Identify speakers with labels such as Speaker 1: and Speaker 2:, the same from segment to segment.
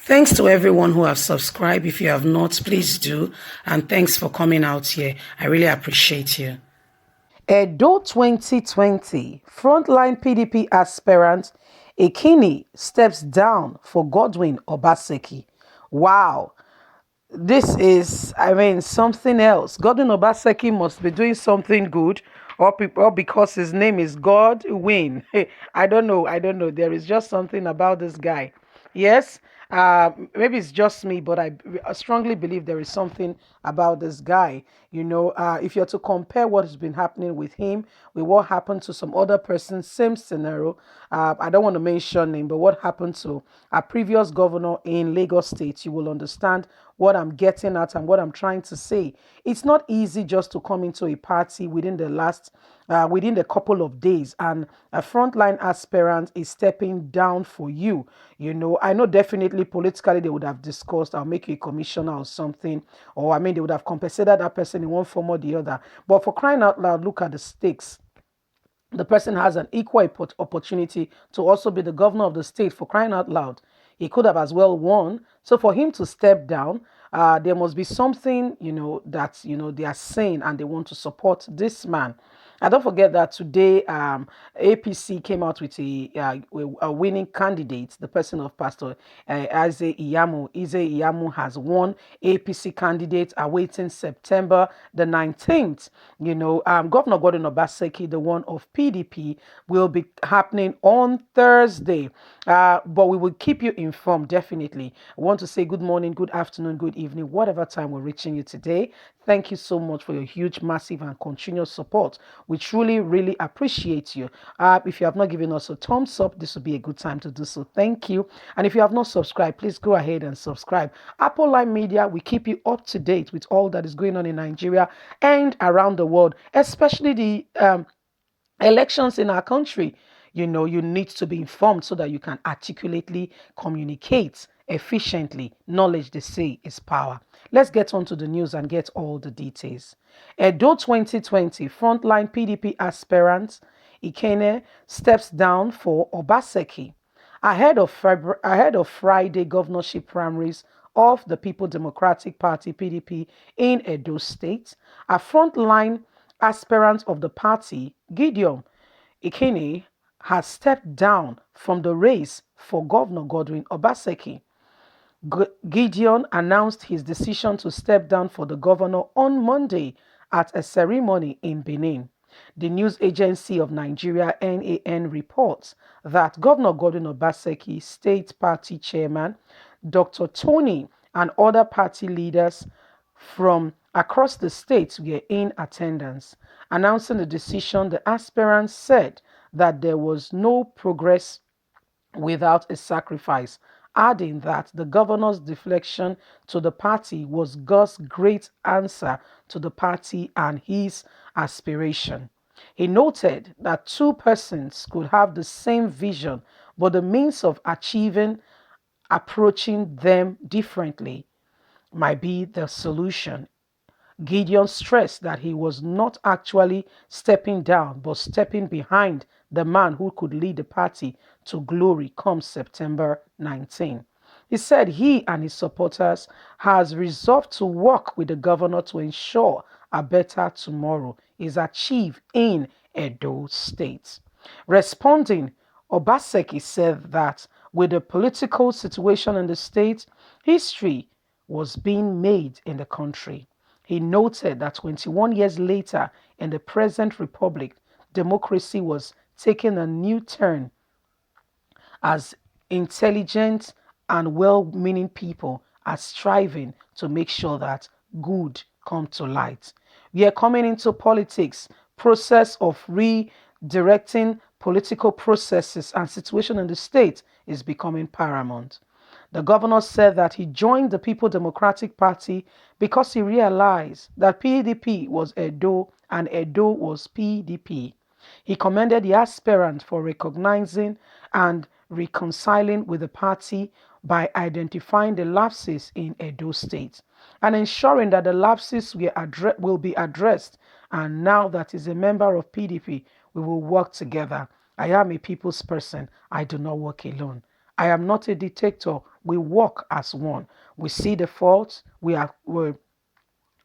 Speaker 1: Thanks to everyone who have subscribed. If you have not, please do. And thanks for coming out here. I really appreciate you. Edo 2020, frontline PDP aspirant Akemi steps down for Godwin Obaseki. Wow. This is, something else. Godwin Obaseki must be doing something good, or because his name is Godwin. I don't know. There is just something about this guy. Yes, maybe it's just me, but I strongly believe there is something about this guy. If you're to compare what has been happening with him with what happened to some other person, same scenario. I don't want to mention name, but what happened to a previous governor in Lagos State, you will understand what I'm getting at and what I'm trying to say. It's not easy just to come into a party within the couple of days, and a frontline aspirant is stepping down for you. I know definitely politically they would have discussed, I'll make you a commissioner or something, or they would have compensated that person in one form or the other. But for crying out loud, look at the stakes. The person has an equal opportunity to also be the governor of the state. For crying out loud, he could have as well won. So for him to step down, there must be something, that, they are saying and they want to support this man. And don't forget that today, APC came out with a winning candidate, the person of Pastor Ize Iyamu. Ize Iyamu has won. APC candidate awaiting September the 19th. Governor Gordon Obaseki, the one of PDP, will be happening on Thursday. But we will keep you informed, definitely. I want to say good morning, good afternoon, good evening, whatever time we're reaching you today. Thank you so much for your huge, massive, and continuous support. We truly, really appreciate you. If you have not given us a thumbs up, this would be a good time to do so. Thank you. And if you have not subscribed, please go ahead and subscribe. Apple Live Media, we keep you up to date with all that is going on in Nigeria and around the world, especially the elections in our country. You need to be informed so that you can articulately communicate efficiently. Knowledge, they say, is power. Let's get on to the news and get all the details. Edo 2020 frontline PDP aspirant Ikene steps down for Obaseki ahead of Friday governorship primaries of the People Democratic Party (PDP) in Edo State. A frontline aspirant of the party, Gideon Akemi, has stepped down from the race for Governor Godwin Obaseki. Gideon announced his decision to step down for the governor on Monday at a ceremony in Benin. The news agency of Nigeria, NAN, reports that Governor Godwin Obaseki, State Party Chairman, Dr. Tony, and other party leaders from across the state were in attendance. Announcing the decision, the aspirant said that there was no progress without a sacrifice, adding that the governor's deflection to the party was God's great answer to the party and his aspiration. He noted that two persons could have the same vision, but the means of approaching them differently might be the solution. Gideon stressed that he was not actually stepping down, but stepping behind the man who could lead the party to glory come September 19. He said he and his supporters has resolved to work with the governor to ensure a better tomorrow is achieved in Edo State. Responding, Obaseki said that with the political situation in the state, history was being made in the country. He noted that 21 years later, in the present republic, democracy was taking a new turn as intelligent and well-meaning people are striving to make sure that good come to light. We are coming into politics, process of redirecting political processes and situation in the state is becoming paramount. The governor said that he joined the People Democratic Party because he realized that PDP was Edo and Edo was PDP. He commended the aspirant for recognizing and reconciling with the party by identifying the lapses in Edo State and ensuring that the lapses will be addressed. And now that he's a member of PDP, we will work together. I am a people's person. I do not work alone. I am not a dictator, we work as one. We see the faults, we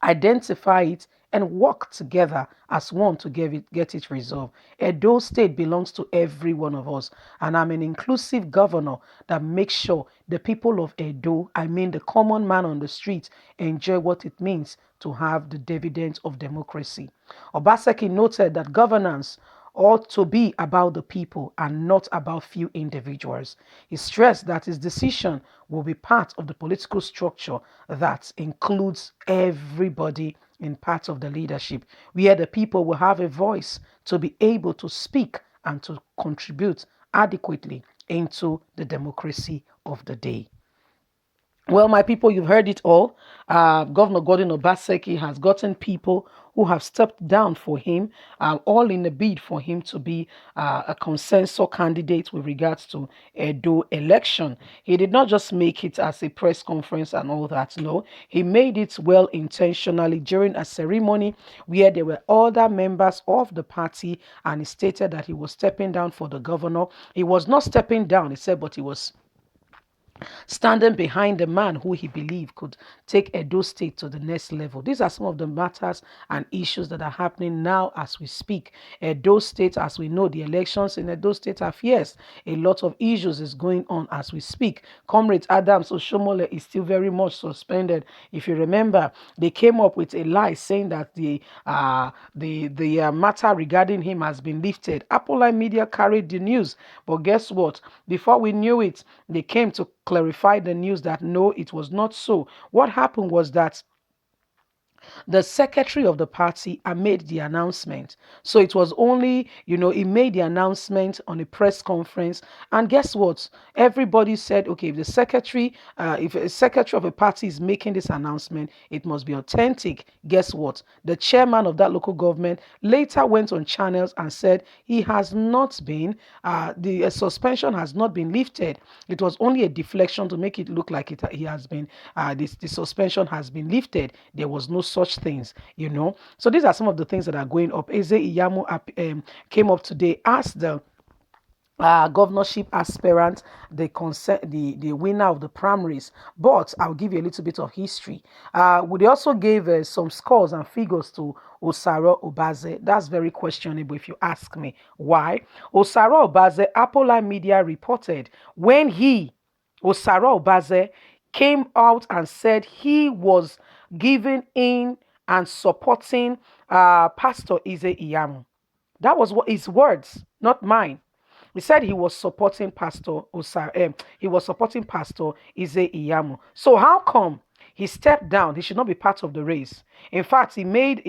Speaker 1: identify it, and work together as one to get it resolved. Edo State belongs to every one of us, and I'm an inclusive governor that makes sure the people of Edo, I mean the common man on the street, enjoy what it means to have the dividends of democracy. Obaseki noted that governance ought to be about the people and not about few individuals. He stressed that his decision will be part of the political structure that includes everybody in part of the leadership, where the people will have a voice to be able to speak and to contribute adequately into the democracy of the day. Well, my people, you've heard it all. Governor Gordon Obaseki has gotten people who have stepped down for him, all in a bid for him to be a consensus candidate with regards to Edo election. He did not just make it as a press conference and all that. No, he made it well intentionally during a ceremony where there were other members of the party, and he stated that he was stepping down for the governor. He was not stepping down, he said, but he was standing behind the man who he believed could take Edo State to the next level. These are some of the matters and issues that are happening now as we speak. Edo State, as we know, the elections in Edo State are fierce. A lot of issues is going on as we speak. Comrade Adams Oshomole is still very much suspended. If you remember, they came up with a lie saying that the matter regarding him has been lifted. Apple Media carried the news, but guess what? Before we knew it, they came to clarify the news that no, it was not so. What happened was that the secretary of the party made the announcement. So it was only, he made the announcement on a press conference. And guess what? Everybody said, okay, if a secretary of a party is making this announcement, it must be authentic. Guess what? The chairman of that local government later went on channels and said he has not been, the suspension has not been lifted. It was only a deflection to make it look like he has been, the suspension has been lifted. There was no such things. So these are some of the things that are going up. Eze Iyamu came up today as the governorship aspirant, the winner of the primaries. But I'll give you a little bit of history. We also gave some scores and figures to Osaro Obaze. That's very questionable if you ask me. Why? Osaro Obaze, Apple Media reported when Osaro Obaze, came out and said he was giving in and supporting Pastor Eze Iyamu. That was what his words, not mine. He said he was supporting he was supporting Pastor Eze Iyamu. So how come he stepped down? He should not be part of the race. In fact, he made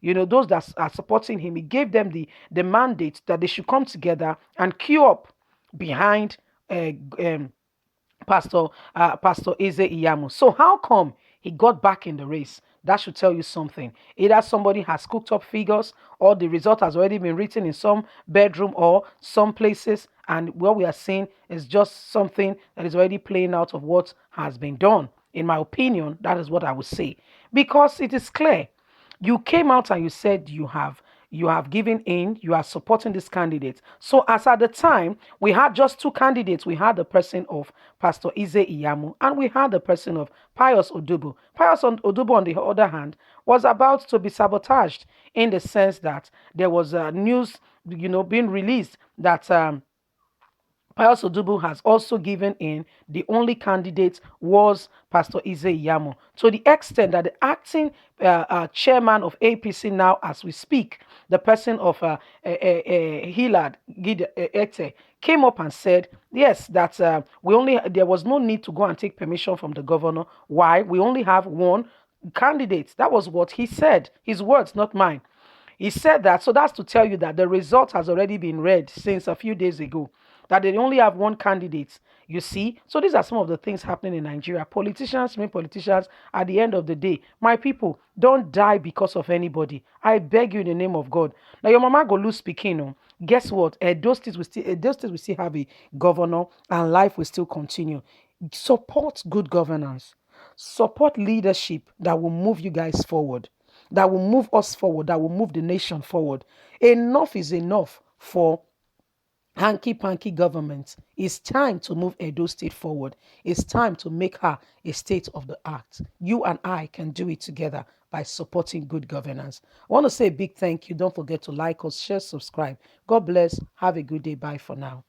Speaker 1: those that are supporting him, he gave them the mandate that they should come together and queue up behind Pastor Eze Iyamu. So how come he got back in the race? That should tell you something. Either somebody has cooked up figures, or the result has already been written in some bedroom or some places, and what we are seeing is just something that is already playing out of what has been done. In my opinion, that is what I would say. Because it is clear. You came out and you said you have given in, you are supporting this candidate. So as at the time, we had just two candidates. We had the person of Pastor Eze Iyamu, and we had the person of Pius Odubu. Pius Odubu, on the other hand, was about to be sabotaged in the sense that there was news, being released that Pius Odubu has also given in. The only candidate was Pastor Eze Iyamu, to the extent that the acting chairman of APC now, as we speak, the person of Hilad Ete, came up and said, yes, that there was no need to go and take permission from the governor. Why? We only have one candidate. That was what he said. His words, not mine. He said that, so that's to tell you that the result has already been read since a few days ago, that they only have one candidate. You see? So these are some of the things happening in Nigeria. Politicians remain politicians at the end of the day. My people, don't die because of anybody. I beg you in the name of God. Now your mama go lose speaking. Oh. Guess what? Those states will still have a governor, and life will still continue. Support good governance. Support leadership that will move you guys forward, that will move us forward, that will move the nation forward. Enough is enough for hanky-panky government. It's time to move Edo State forward. It's time to make her a state of the art. You and I can do it together by supporting good governance. I want to say a big thank you. Don't forget to like us, share, subscribe. God bless. Have a good day. Bye for now.